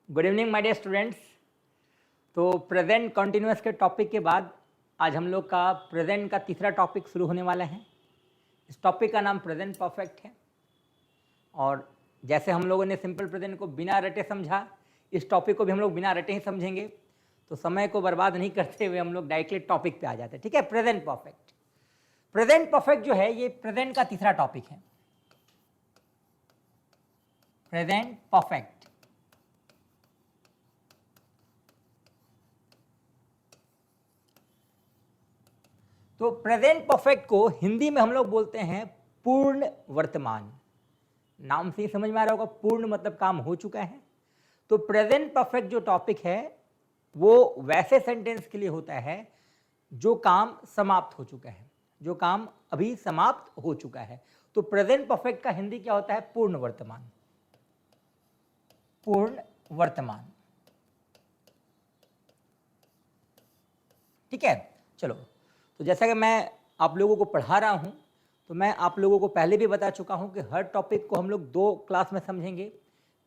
Good evening my dear students. तो present continuous के topic के बाद आज हम लोग का प्रेजेंट का तीसरा टॉपिक शुरू होने वाला है। इस टॉपिक का नाम प्रेजेंट परफेक्ट है और जैसे हम लोगों ने सिंपल प्रेजेंट को बिना रटे समझा, इस टॉपिक को भी हम लोग बिना रटे ही समझेंगे। तो समय को बर्बाद नहीं करते हुए हम लोग डायरेक्टली टॉपिक पे आ जाते हैं। ठीक है, प्रेजेंट परफेक्ट। प्रेजेंट परफेक्ट जो है ये प्रेजेंट का तीसरा टॉपिक है, प्रेजेंट परफेक्ट। तो प्रेजेंट परफेक्ट को हिंदी में हम लोग बोलते हैं पूर्ण वर्तमान। नाम से ही समझ में आ रहा होगा, पूर्ण मतलब काम हो चुका है। तो प्रेजेंट परफेक्ट जो टॉपिक है वो वैसे सेंटेंस के लिए होता है जो काम समाप्त हो चुका है, जो काम अभी समाप्त हो चुका है। तो प्रेजेंट परफेक्ट का हिंदी क्या होता है? पूर्ण वर्तमान। पूर्ण वर्तमान। ठीक है, चलो। तो जैसा कि मैं आप लोगों को पढ़ा रहा हूं, तो मैं आप लोगों को पहले भी बता चुका हूं कि हर टॉपिक को हम लोग दो क्लास में समझेंगे।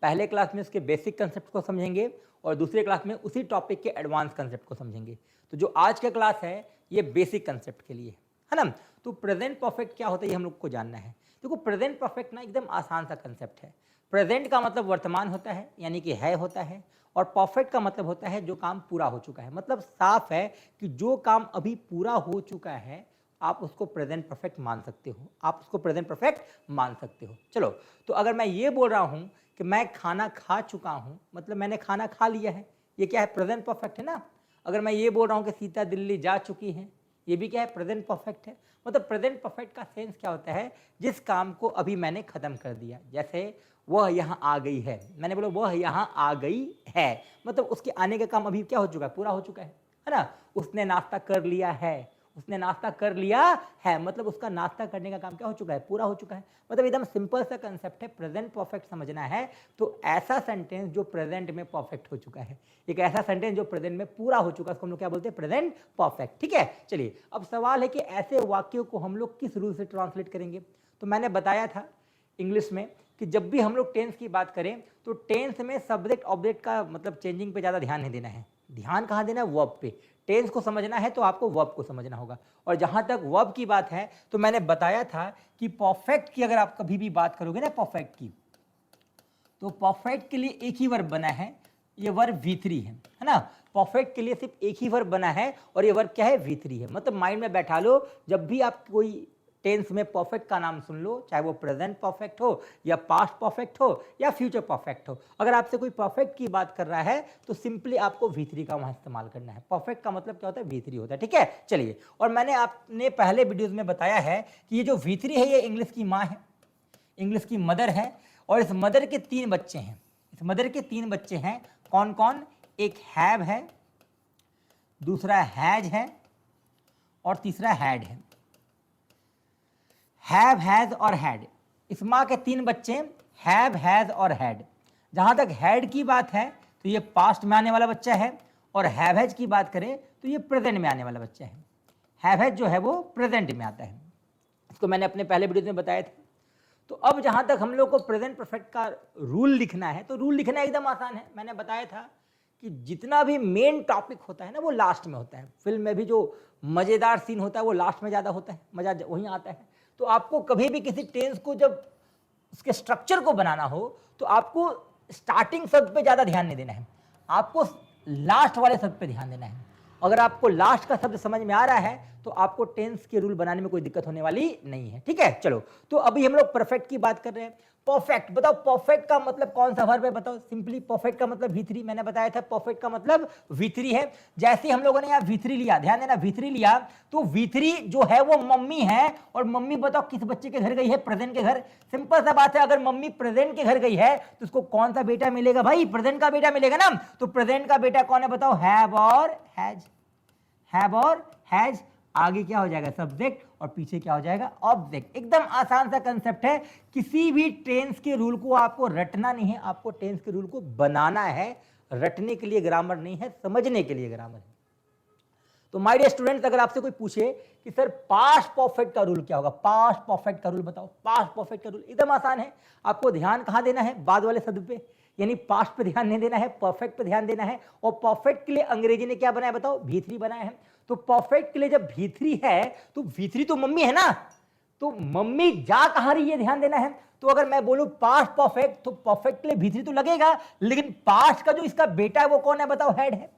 पहले क्लास में उसके बेसिक कंसेप्ट को समझेंगे और दूसरे क्लास में उसी टॉपिक के एडवांस कंसेप्ट को समझेंगे। तो जो आज का क्लास है ये बेसिक कंसेप्ट के लिए है ना। तो प्रेजेंट परफेक्ट क्या होता है ये हम लोग को जानना है। देखो, प्रेजेंट परफेक्ट ना एकदम आसान सा कंसेप्ट है। प्रेजेंट का मतलब वर्तमान होता है, यानी कि है होता है, और परफेक्ट का मतलब होता है जो काम पूरा हो चुका है। मतलब साफ है कि जो काम अभी पूरा हो चुका है आप उसको प्रेजेंट परफेक्ट मान सकते हो, आप उसको प्रेजेंट परफेक्ट मान सकते हो। चलो, तो अगर मैं ये बोल रहा हूं कि मैं खाना खा चुका हूं, मतलब मैंने खाना खा लिया है, ये क्या है? प्रेजेंट परफेक्ट है ना। अगर मैं ये बोल रहा हूं कि सीता दिल्ली जा चुकी है, ये भी क्या है? प्रेजेंट परफेक्ट है। मतलब प्रेजेंट परफेक्ट का सेंस क्या होता है? जिस काम को अभी मैंने खत्म कर दिया। जैसे वह यहाँ आ गई है, मैंने बोला वह यहाँ आ गई है, मतलब उसके आने का काम अभी क्या हो चुका है? पूरा हो चुका है ना। उसने नाश्ता कर लिया है, उसने नाश्ता कर लिया है, मतलब उसका नाश्ता करने का काम क्या हो चुका है? पूरा हो चुका है। मतलब एकदम सिंपल सा कंसेप्ट है। प्रेजेंट परफेक्ट समझना है तो ऐसा सेंटेंस जो प्रेजेंट में परफेक्ट हो चुका है, एक ऐसा सेंटेंस जो प्रेजेंट में पूरा हो चुका है, उसको हम लोग क्या बोलते हैं? Present perfect. ठीक है, चलिए अब सवाल है कि ऐसे वाक्यों को हम लोग किस रूल से ट्रांसलेट करेंगे। तो मैंने बताया था इंग्लिश में कि जब भी हम लोग टेंस की बात करें तो टेंस में सब्जेक्ट ऑब्जेक्ट का मतलब चेंजिंग पे ज़्यादा ध्यान नहीं देना है। ध्यान कहाँ देना है? वर्ब पे। टेंस को समझना है तो आपको वर्ब को समझना होगा। और जहाँ तक वर्ब की बात है तो मैंने बताया था कि परफेक्ट की अगर आप कभी भी बात करोगे ना परफेक्ट की, तो परफेक्ट के लिए एक ही वर्ब बना है, ये वर्ब V3 है ना। परफेक्ट के लिए सिर्फ एक ही वर्ब बना है और ये वर्ब क्या है? V3 है। मतलब माइंड में बैठा लो, जब भी आप कोई टेंस में परफेक्ट का नाम सुन लो, चाहे वो प्रेजेंट परफेक्ट हो या पास्ट परफेक्ट हो या फ्यूचर परफेक्ट हो, अगर आपसे कोई परफेक्ट की बात कर रहा है तो सिंपली आपको V3 का वहां इस्तेमाल करना है। परफेक्ट का मतलब क्या होता है? V3 होता है। ठीक है, चलिए। और मैंने आपने पहले वीडियोज में बताया है कि ये जो V3 है ये इंग्लिश की माँ है, इंग्लिश की मदर है। और इस मदर के 3 बच्चे हैं, इस मदर के 3 बच्चे हैं। कौन कौन? एक हैव है, दूसरा हैज है और तीसरा हैड है। हैव, हैज और हैड, इस माँ के 3 बच्चे हैव, हैज और हैड। जहाँ तक हैड की बात है तो ये पास्ट में आने वाला बच्चा है, और हैव हैज की बात करें तो ये प्रेजेंट में आने वाला बच्चा है। हैव हैज जो है वो प्रेजेंट में आता है, इसको मैंने अपने पहले वीडियो में बताया था। तो अब जहाँ तक हम लोग को प्रेजेंट परफेक्ट का रूल लिखना है, तो रूल लिखना एकदम आसान है। मैंने बताया था कि जितना भी मेन टॉपिक होता है ना वो लास्ट में होता है। फिल्म में भी जो मज़ेदार सीन होता है वो लास्ट में ज़्यादा होता है, मज़ा वहीं आता है। तो आपको कभी भी किसी टेंस को जब उसके स्ट्रक्चर को बनाना हो तो आपको स्टार्टिंग शब्द पे ज़्यादा ध्यान नहीं देना है, आपको लास्ट वाले शब्द पे ध्यान देना है। अगर आपको लास्ट का शब्द समझ में आ रहा है तो आपको टेंस के रूल बनाने में कोई दिक्कत होने वाली नहीं है। ठीक है, चलो। तो अभी हम लोग परफेक्ट की बात कर रहे हैं। परफेक्ट बताओ, परफेक्ट का मतलब कौन सा वर्ब है? बताओ सिंपली। परफेक्ट का मतलब V3, मैंने बताया था परफेक्ट का मतलब V3 है। जैसे हम लोगों ने यहाँ V3 लिया, ध्यान देना, V3 लिया तो V3 जो है वो मम्मी है। और मम्मी बताओ किस बच्चे के घर गई है? प्रेजेंट के घर। सिंपल सा बात है, अगर मम्मी प्रेजेंट के घर गई है तो उसको कौन सा बेटा मिलेगा भाई? प्रेजेंट का बेटा मिलेगा ना। तो प्रेजेंट का बेटा कौन है बताओ? हैव और हैज। हैव और हैज, आगे क्या हो जाएगा? सब्जेक्ट, और पीछे क्या हो जाएगा? ऑब्जेक्ट। एकदम आसान सा कंसेप्ट है। किसी भी टेंस के रूल को आपको रटना नहीं है, आपको टेंस के रूल को बनाना है। रटने के लिए ग्रामर नहीं है, समझने के लिए ग्रामर है। तो माय डियर स्टूडेंट्स, अगर आपसे कोई पूछे कि सर पास्ट परफेक्ट का रूल क्या होगा, पास्ट परफेक्ट का रूल बताओ। पास्ट परफेक्ट का रूल एकदम आसान है। आपको ध्यान कहाँ देना है? बाद वाले शब्द पे, यानी पास्ट पे ध्यान नहीं देना है, परफेक्ट पे ध्यान देना है। और परफेक्ट के लिए अंग्रेजी ने क्या बनाया बताओ, V3 बनाया है। तो परफेक्ट के लिए जब V3 है तो V3 तो मम्मी है ना, तो मम्मी जा कहां रही है ध्यान देना है। तो अगर मैं बोलूं पास्ट परफेक्ट, तो परफेक्ट के लिए V3 तो लगेगा, लेकिन पास्ट का जो इसका बेटा है वो कौन है बताओ, हेड है।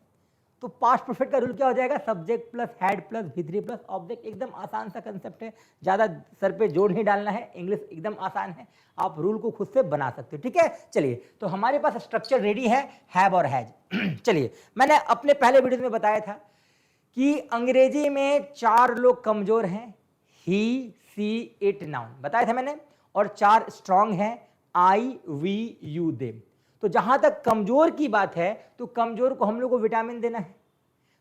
तो पास्ट परफेक्ट का रूल क्या हो जाएगा, subject plus head plus V3 plus object. एकदम आसान सा कंसेप्ट है, ज्यादा सर पे जोर नहीं डालना है, इंग्लिश एकदम आसान है, आप रूल को खुद से बना सकते हो। ठीक है, चलिए तो हमारे पास स्ट्रक्चर रेडी है, हैव और हैज। चलिए, मैंने अपने पहले वीडियो में बताया था कि अंग्रेजी में 4 लोग कमजोर हैं, ही सी इट नाउन बताया था मैंने, और 4 स्ट्रांग हैं, आई वी यू दे। तो जहां तक कमजोर की बात है, तो कमजोर को हम लोग को विटामिन देना है।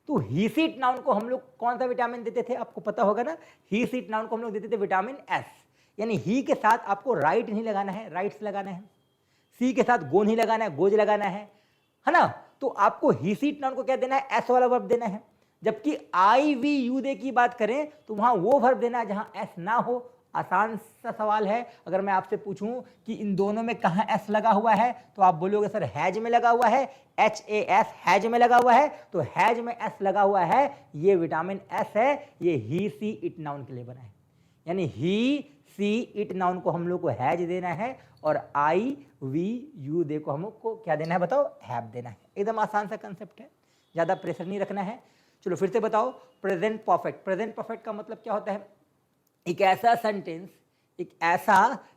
तो ही सीट नाउन को हम लोग कौन सा विटामिन देते थे, आपको पता होगा ना, ही सीट नाउन को हम लोग देते थे विटामिन एस। यानी ही के साथ आपको राइट नहीं लगाना है, राइट्स लगाना है। सी के साथ गो नहीं लगाना है, गोज लगाना है ना। तो आपको ही सीट नाउन को क्या देना है, एस वाला वर्ब देना है। जबकि आई वी यू दे की बात करें तो वहां वो वर्ब देना है जहां एस ना हो। आसान सा सवाल है, अगर मैं आपसे पूछूं कि इन दोनों में कहां एस लगा हुआ है, तो आप बोलोगे सर हैज में लगा हुआ है, HAS हैज में लगा हुआ है। तो हैज में एस लगा हुआ है, ये विटामिन एस है, ये ही सी इट नाउन के लिए बना है। यानी ही सी इट नाउन को हम लोग को हैज देना है, और आई वी यू दे को हम लोग को क्या देना है बताओ, हैव देना है। एकदम आसान सा कंसेप्ट है, ज्यादा प्रेशर नहीं रखना है। चलो फिर से बताओ, प्रेजेंट परफेक्ट। प्रेजेंट परफेक्ट का मतलब क्या होता है, एक ऐसा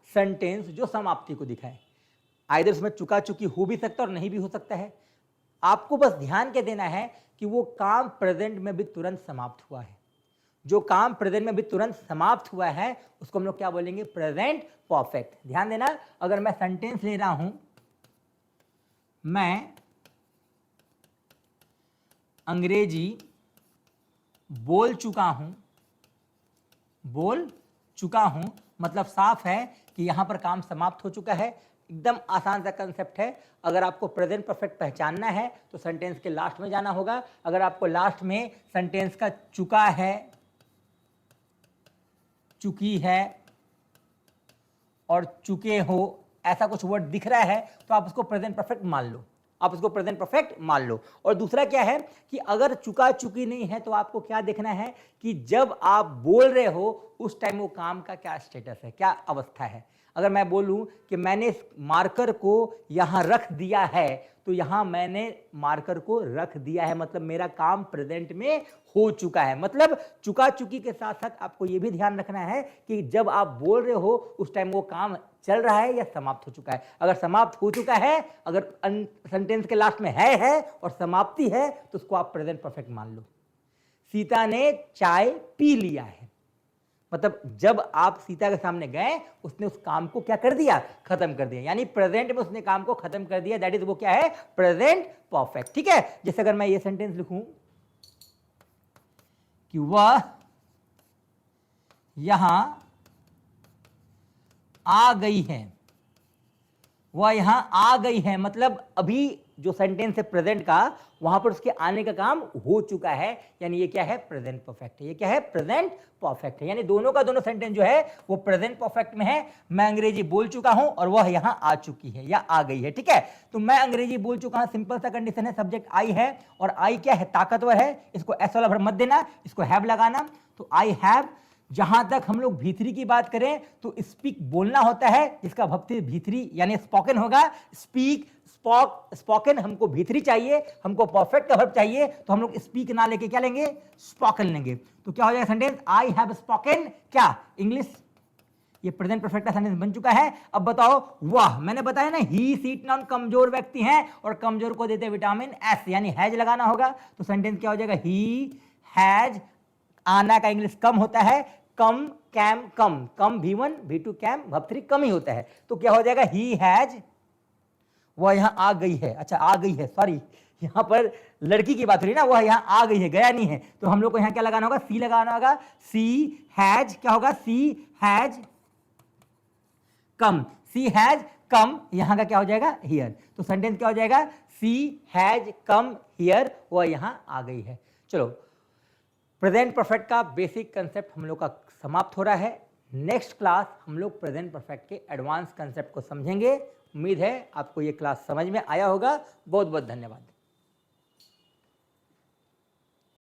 सेंटेंस जो समाप्ति को दिखाए। आइदर उसमें चुका चुकी हो भी सकता है और नहीं भी हो सकता है। आपको बस ध्यान के देना है कि वो काम प्रेजेंट में भी तुरंत समाप्त हुआ है। जो काम प्रेजेंट में भी तुरंत समाप्त हुआ है उसको हम लोग क्या बोलेंगे, प्रेजेंट परफेक्ट। ध्यान देना, अगर मैं सेंटेंस ले रहा हूं, मैं अंग्रेजी बोल चुका हूं, मतलब साफ है कि यहां पर काम समाप्त हो चुका है। एकदम आसान सा कंसेप्ट है। अगर आपको प्रेजेंट परफेक्ट पहचानना है तो सेंटेंस के लास्ट में जाना होगा। अगर आपको लास्ट में सेंटेंस का चुका है, चुकी है और चुके हो ऐसा कुछ वर्ड दिख रहा है तो आप उसको प्रेजेंट परफेक्ट मान लो, आप उसको प्रेजेंट परफेक्ट मान लो। और दूसरा क्या है कि अगर चुका चुकी नहीं है तो आपको क्या देखना है कि जब आप बोल रहे हो उस टाइम वो काम का क्या स्टेटस है, क्या अवस्था है। अगर मैं बोलूं कि मैंने इस मार्कर को यहां रख दिया है, तो यहां मैंने मार्कर को रख दिया है, मतलब मेरा काम प्रेजेंट में हो चुका है। मतलब चुका चुकी के साथ साथ आपको यह भी ध्यान रखना है कि जब आप बोल रहे हो उस टाइम वो काम चल रहा है या समाप्त हो चुका है। अगर समाप्त हो चुका है, अगर सेंटेंस के लास्ट में है और समाप्ति है, तो उसको आप प्रेजेंट परफेक्ट मान लो। सीता ने चाय पी लिया है, मतलब जब आप सीता के सामने गए उसने उस काम को क्या कर दिया, खत्म कर दिया। यानी प्रेजेंट में उसने काम को खत्म कर दिया, दैट इज वो क्या है, प्रेजेंट परफेक्ट। ठीक है, जैसे अगर मैं ये सेंटेंस लिखूं कि वह यहां आ गई है, वह यहां आ गई है, मतलब अभी जो सेंटेंस है प्रेजेंट का, वहां पर उसके आने का काम हो चुका है। यानी ये क्या है, प्रेजेंट परफेक्ट है। ये क्या है, प्रेजेंट परफेक्ट है। यानी दोनों का दोनों सेंटेंस जो है वो प्रेजेंट परफेक्ट में है। मैं अंग्रेजी बोल चुका हूं और वह यहां आ चुकी है या आ गई है। ठीक है, तो मैं अंग्रेजी बोल चुका हूं, सिंपल सा कंडीशन है, सब्जेक्ट आई है और आई क्या है, ताकतवर है। इसको एस वाला वर्ब मत देना, इसको हैव लगाना। तो आई हैव। जहां तक हम लोग भीतरी की बात करें तो स्पीक बोलना होता है, जिसका भक्ति भीतरी यानी स्पोकन होगा। स्पीक, स्पोकन हमको भीतरी चाहिए, हमको परफेक्ट का वर्ब चाहिए, तो हम लोग स्पीक ना लेके क्या लेंगे, स्पोकन लेंगे। तो क्या हो जाएगा सेंटेंस, आई हैव स्पोकन क्या, इंग्लिश। ये प्रेजेंट परफेक्ट का सेंटेंस बन चुका है। अब बताओ, वाह, मैंने बताया ना ही सीट नाउन कमजोर व्यक्ति हैं और कमजोर को देते विटामिन एस, यानी हैज लगाना होगा। तो सेंटेंस क्या हो जाएगा, ही हैज, आना का इंग्लिश कम होता है, कम, कैम, कम V1 V2 कैम V3 कम ही होता है। तो क्या हो जाएगा, ही हैज, वह यहां आ गई है। अच्छा, आ गई है, सॉरी, यहां पर लड़की की बात हो रही है ना, वह यहां आ गई है, गया नहीं है। तो हम लोग को यहां क्या लगाना होगा, सी लगाना होगा। सी हैज क्या होगा, सी has come, C has come, यहां का क्या हो जाएगा, हियर। तो सेंटेंस क्या हो जाएगा, सी हैज कम हियर, वह यहां आ गई है। चलो, प्रेजेंट परफेक्ट का बेसिक कंसेप्ट हम लोग का समाप्त हो रहा है। नेक्स्ट क्लास हम लोग प्रेजेंट परफेक्ट के एडवांस कंसेप्ट को समझेंगे। उम्मीद है आपको ये क्लास समझ में आया होगा। बहुत बहुत धन्यवाद।